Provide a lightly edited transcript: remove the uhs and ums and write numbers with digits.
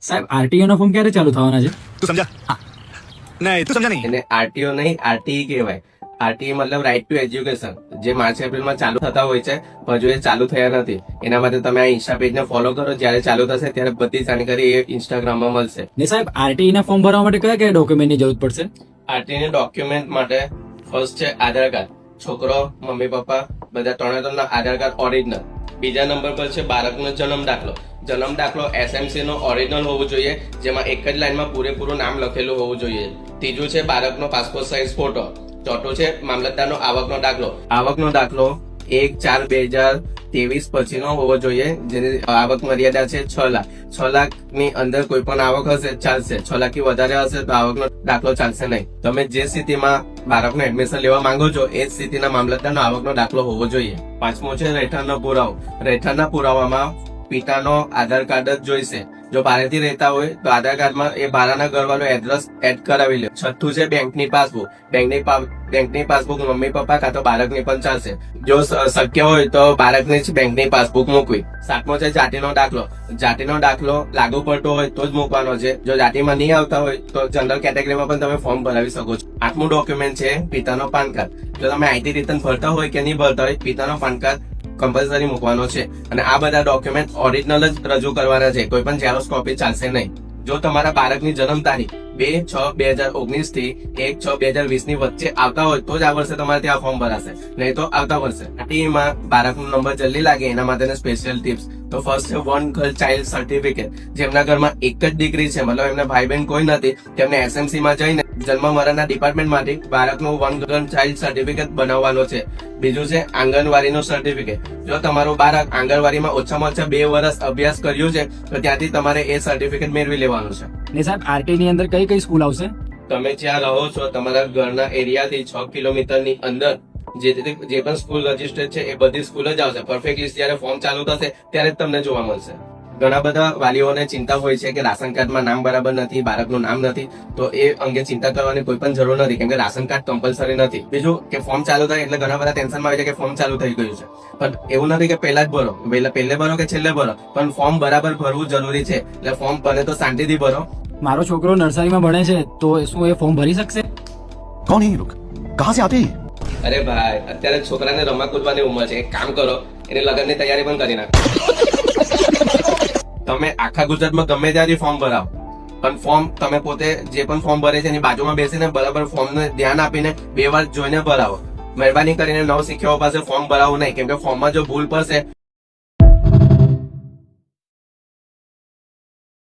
સાહેબ આરટીઓ નો ફોર્મ ક્યારે ચાલુ થવાના છે? તું સમજા? હા. નહીં તું સમજા નહીં. એને આરટીઓ નહીં આરટીઈ કહેવાય. આરટીઈ મતલબ રાઇટ ટુ એજ્યુકેશન, જે માર્ચ એપ્રિલમાં ચાલુ થતા હોય છે, પણ હજુ એ ચાલુ થયા નથી. એના માટે તમે આ ઇન્સ્ટા પેજને ફોલો કરો. જ્યારે ચાલુ થશે ત્યારે બધી જાણકારી એ ઇન્સ્ટાગ્રામમાં મળશે. ને સાહેબ આરટીઈ ના ફોર્મ ભરવા માટે કયા કયા ડોક્યુમેન્ટની જરૂર પડશે? આરટીઈ ડોક્યુમેન્ટ માટે ફર્સ્ટ છે આધાર કાર્ડ. છોકરો, મમ્મી પપ્પા બધા ત્રણેયના આધાર કાર્ડ ઓરિજિનલ. બીજા નંબર પર છે બાળકનો જન્મ દાખલો. જન્મ દાખલો એસએમસી નો ઓરિજિનલ હોવું જોઈએ, જેમાં એક જ લાઈનમાં પૂરેપૂરું નામ લખેલું હોવું જોઈએ. ત્રીજું છે બાળકનો પાસપોર્ટ સાઇઝ ફોટો. ચોથું છે મામલતદારનો આવકનો દાખલો. આવકનો દાખલો 1/4/2023 પછીનો હોવો જોઈએ, જેની આવક મર્યાદા છે 6 લાખ. 6 લાખની અંદર કોઈ પણ આવક હશે ચાલશે. 6 લાખ થી વધારે હશે તો આવકનો દાખલો ચાલશે નહીં. તમે જે સ્થિતિમાં બાળકનું એડમિશન લેવા માંગો છો એ જ સ્થિતિના મામલતદારનો આવકનો દાખલો હોવો જોઈએ. પાંચમો છે રહેઠાણનો પુરાવો. રહેઠાણના પુરાવામાં પિતાનો આધાર કાર્ડ જ જોઈશે. જો ભાડેથી રહેતા હોય તો આધાર કાર્ડમાં એ ભાડાના ઘરવાળો એડ્રેસ એડ કરાવી લે. છઠ્ઠું છે બેંકની પાસબુક. બેંકની પાસબુક મમ્મી પપ્પા કાં તો બાળકની પણ ચાલશે. જો શક્ય હોય તો બાળકની જ બેંકની પાસબુક મૂકવી. સાતમો છે જાતિનો દાખલો. જાતિનો દાખલો લાગુ પડતો હોય તો જ મૂકવાનો છે. જો જાતિમાં નહીં આવતા હોય તો જનરલ કેટેગરીમાં પણ તમે ફોર્મ ભરાવી શકો છો. આઠમું ડોક્યુમેન્ટ છે પિતાનો પાન કાર્ડ. જો તમે આઈટી રિટર્ન ભરતા હોય કે નહીં ભરતા હોય, પિતાનો પાન કાર્ડ કમ્પલસરી મૂકવાનો છે. અને આ બધા ડોક્યુમેન્ટ ઓરિજિનલ જ રજૂ કરવાના છે, કોઈ પણ ઝેરોક્સ કોપી ચાલશે નહીં. જો તમારા બાળકની જન્મ તારીખ 2/6/2019 થી 1/6/2020 ની વચ્ચે આવતા હોય તો જ આ વર્ષે તમારે ત્યાં ફોર્મ ભરાશે, નહીં તો આવતા વર્ષે. આરટીઈમાં બાળકનો નંબર જલ્દી લાગે એના માટેના સ્પેશિયલ ટિપ્સ. તો ફર્સ્ટ છે વન ગર્લ ચાઇલ્ડ સર્ટિફિકેટ. જેમના ઘરમાં એક જ દીકરી છે, મતલબ એમના ભાઈ બહેન કોઈ નથી, તેમને એસએમસી માં જઈને જન્મ મરણના ડિપાર્ટમેન્ટમાંથી બાળકનું વન ગર્લ ચાઇલ્ડ સર્ટિફિકેટ બનાવવાનો છે. બીજું છે આંગણવાડીનું સર્ટિફિકેટ. જો તમારું બાળક આંગણવાડીમાં ઓછામાં ઓછા 2 વર્ષ અભ્યાસ કર્યું છે તો ત્યાંથી તમારે એ સર્ટિફિકેટ મેળવી લેવાનું છે. ને સાહેબ આરટીઈ ની અંદર કઈ કઈ સ્કૂલ આવશે? તમે જ્યાં રહો છો તમારા ઘરના એરિયાથી 6 કિલોમીટરની અંદર જે પણ સ્કૂલ રજીસ્ટર્ડ છે એ બધી સ્કૂલ જ આવશે. પરફેક્ટ લિસ્ટ જયારે ફોર્મ ચાલુ થશે ત્યારે જ તમને જોવા મળશે. ઘણા બધા વાલીઓને ચિંતા હોય છે કે રાશન કાર્ડમાં નામ બરાબર નથી, બાળકનું નામ નથી, તો એ અંગે ચિંતા કરવાની કોઈ પણ જરૂર નથી, કેમ કે રાશન કાર્ડ કમ્પલસરી નથી. બીજું કે ફોર્મ ચાલુ થાય એટલે ઘણા બધા ટેન્શનમાં આવે છે કે ફોર્મ ચાલુ થઈ ગયું છે, પણ એવું નથી કે પહેલા જ ભરો, પહેલે ભરો કે છેલ્લે ભરો, પણ ફોર્મ બરાબર ભરવું જરૂરી છે. એટલે ફોર્મ બને તો શાંતિથી ભરો. મારો છોકરો નર્સરીમાં ભણે છે તો શું એ ફોર્મ ભરી શકશે? कौन है ये लोग? कहाँ से आते हैं? અરે ભાઈ, અત્યારે છોકરાને રમવા કૂદવાની ઉંમર છે. એક કામ કરો, એને લગ્નની તૈયારી પણ કરી નાખો. તમે આખા ગુજરાતમાં ગમે ત્યાંથી ફોર્મ ભરાવો, પણ ફોર્મ તમે પોતે જે પણ ફોર્મ ભરે છે એની બાજુમાં બેસીને બરાબર ફોર્મને ધ્યાન આપીને 2 વાર જોઈને ભરાવો. મહેરબાની કરીને નવ શીખ્યાઓ પાસે ફોર્મ ભરાવવું નહીં, કેમ કે ફોર્મમાં જો ભૂલ પડશે